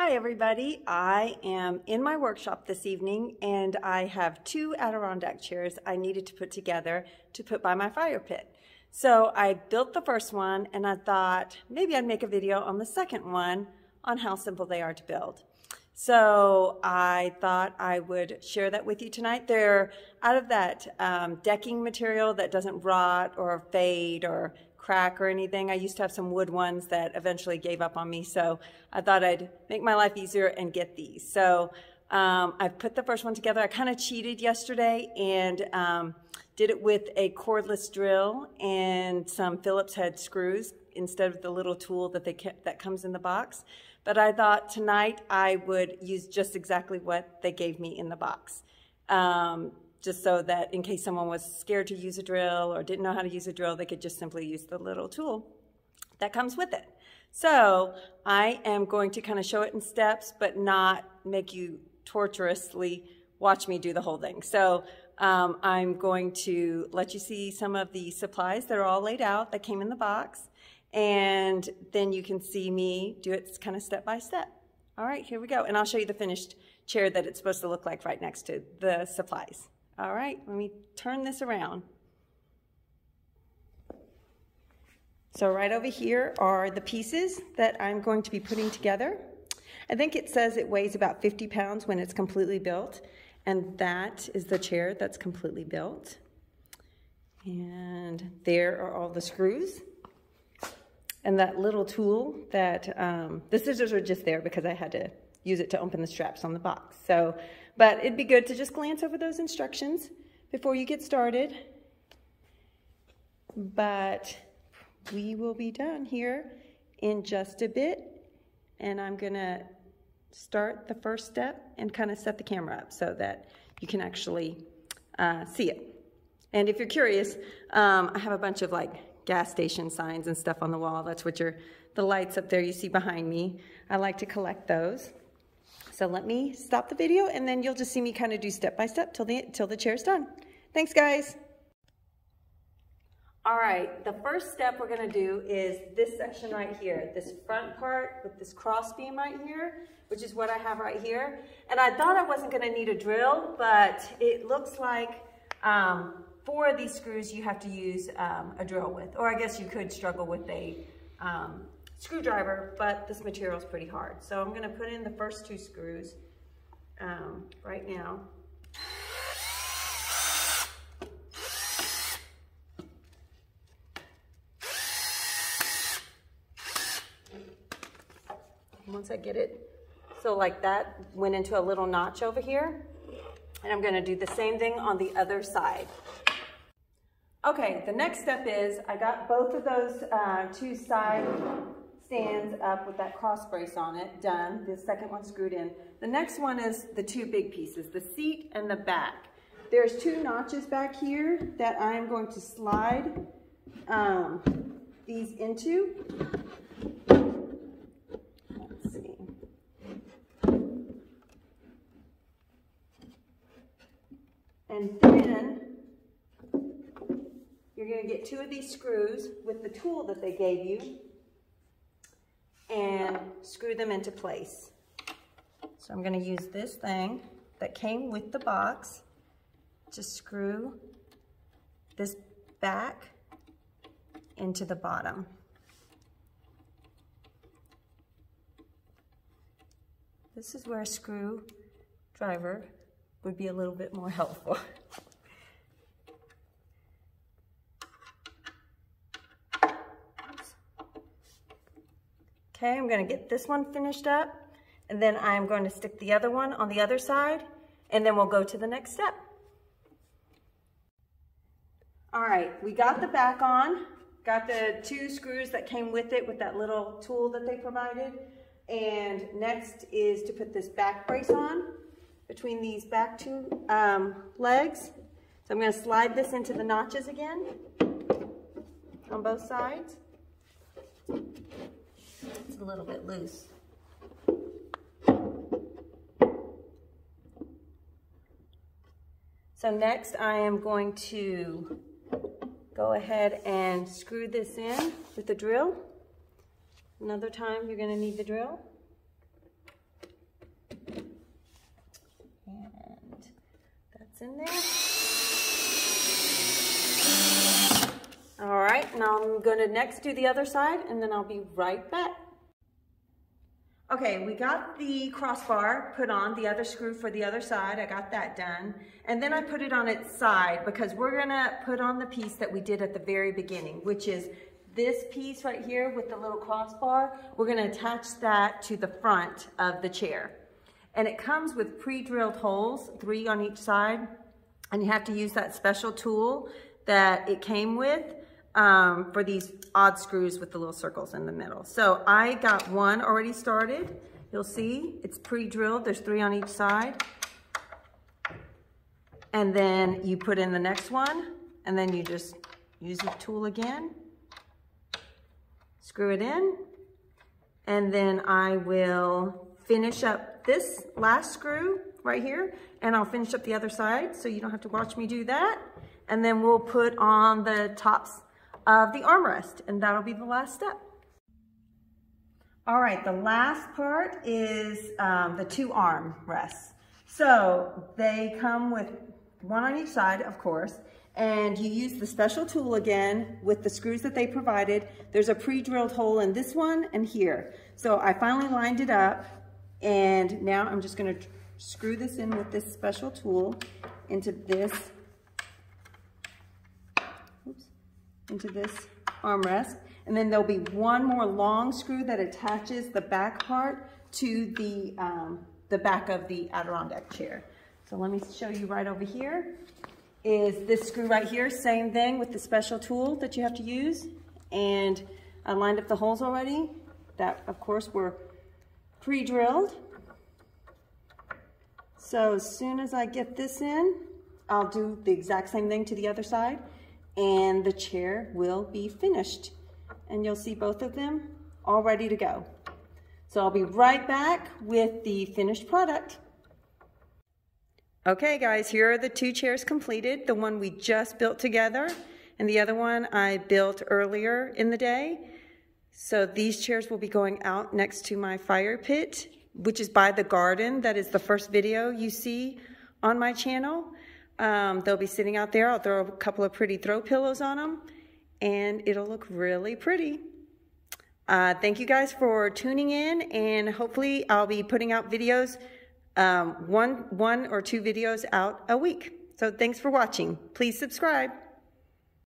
Hi everybody, I am in my workshop this evening and I have two Adirondack chairs I needed to put together to put by my fire pit. So I built the first one and I thought maybe I'd make a video on the second one on how simple they are to build. So I thought I would share that with you tonight. They're out of that decking material that doesn't rot or fade or crack or anything. I used to have some wood ones that eventually gave up on me, so I thought I'd make my life easier and get these. So I've put the first one together. I kind of cheated yesterday and did it with a cordless drill and some Phillips head screws instead of the little tool that comes in the box. But I thought tonight I would use just exactly what they gave me in the box. Just so that in case someone was scared to use a drill or didn't know how to use a drill, they could just simply use the little tool that comes with it. So I am going to kind of show it in steps, but not make you torturously watch me do the whole thing. So I'm going to let you see some of the supplies that are all laid out that came in the box, and then you can see me do it kind of step by step. All right, here we go. And I'll show you the finished chair that it's supposed to look like right next to the supplies. All right, let me turn this around. So right over here are the pieces that I'm going to be putting together. I think it says it weighs about 50 pounds when it's completely built, and that is the chair that's completely built. And there are all the screws. And that little tool that, the scissors are just there because I had to use it to open the straps on the box. So, but it'd be good to just glance over those instructions before you get started. But we will be done here in just a bit. And I'm gonna start the first step and kind of set the camera up so that you can actually see it. And if you're curious, I have a bunch of like gas station signs and stuff on the wall. That's what the lights up there you see behind me. I like to collect those. So let me stop the video and then you'll just see me kind of do step by step till the chair's done. Thanks guys. All right, the first step we're gonna do is this section right here, this front part with this cross beam right here, which is what I have right here. And I thought I wasn't gonna need a drill, but it looks like 4 of these screws you have to use a drill with, or I guess you could struggle with a screwdriver, but this material is pretty hard. So I'm gonna put in the first 2 screws right now. Once I get it, so like that went into a little notch over here, and I'm gonna do the same thing on the other side. Okay, the next step is I got both of those 2 side stands up with that cross brace on it done. The second one screwed in. The next one is the 2 big pieces, the seat and the back. There's 2 notches back here that I'm going to slide these into. Let's see. And then you're going to get 2 of these screws with the tool that they gave you and screw them into place. So I'm going to use this thing that came with the box to screw this back into the bottom. This is where a screwdriver would be a little bit more helpful. Okay, I'm going to get this one finished up, and then I'm going to stick the other one on the other side, and then we'll go to the next step. All right, we got the back on, got the 2 screws that came with it with that little tool that they provided, and next is to put this back brace on between these back 2 legs. So I'm going to slide this into the notches again on both sides. It's a little bit loose. So next I am going to go ahead and screw this in with the drill. Another time you're going to need the drill. That's in there. All right, now I'm gonna next do the other side and then I'll be right back. Okay, we got the crossbar put on, the other screw for the other side. I got that done. And then I put it on its side because we're gonna put on the piece that we did at the very beginning, which is this piece right here with the little crossbar. We're gonna attach that to the front of the chair. And it comes with pre-drilled holes, 3 on each side. And you have to use that special tool that it came with for these odd screws with the little circles in the middle. So I got one already started. You'll see it's pre-drilled. There's 3 on each side. And then you put in the next one, and then you just use the tool again, screw it in, and then I will finish up this last screw right here, and I'll finish up the other side so you don't have to watch me do that. And then we'll put on the tops of the armrest, and that'll be the last step. All right, the last part is the 2 armrests. So they come with 1 on each side, of course, and you use the special tool again with the screws that they provided. There's a pre-drilled hole in this one and here. So I finally lined it up, and now I'm just gonna screw this in with this special tool into this armrest, and then there'll be 1 more long screw that attaches the back part to the back of the Adirondack chair. So let me show you right over here. Is this screw right here, same thing with the special tool that you have to use, and I lined up the holes already that of course were pre-drilled. So as soon as I get this in, I'll do the exact same thing to the other side, and the chair will be finished. And you'll see both of them all ready to go. So I'll be right back with the finished product. Okay guys, here are the 2 chairs completed. The one we just built together, and the other one I built earlier in the day. So these chairs will be going out next to my fire pit, which is by the garden. That is the first video you see on my channel. They'll be sitting out there. I'll throw a couple of pretty throw pillows on them, and it'll look really pretty. Thank you guys for tuning in, and hopefully I'll be putting out videos, one or 2 videos out a week. So thanks for watching. Please subscribe.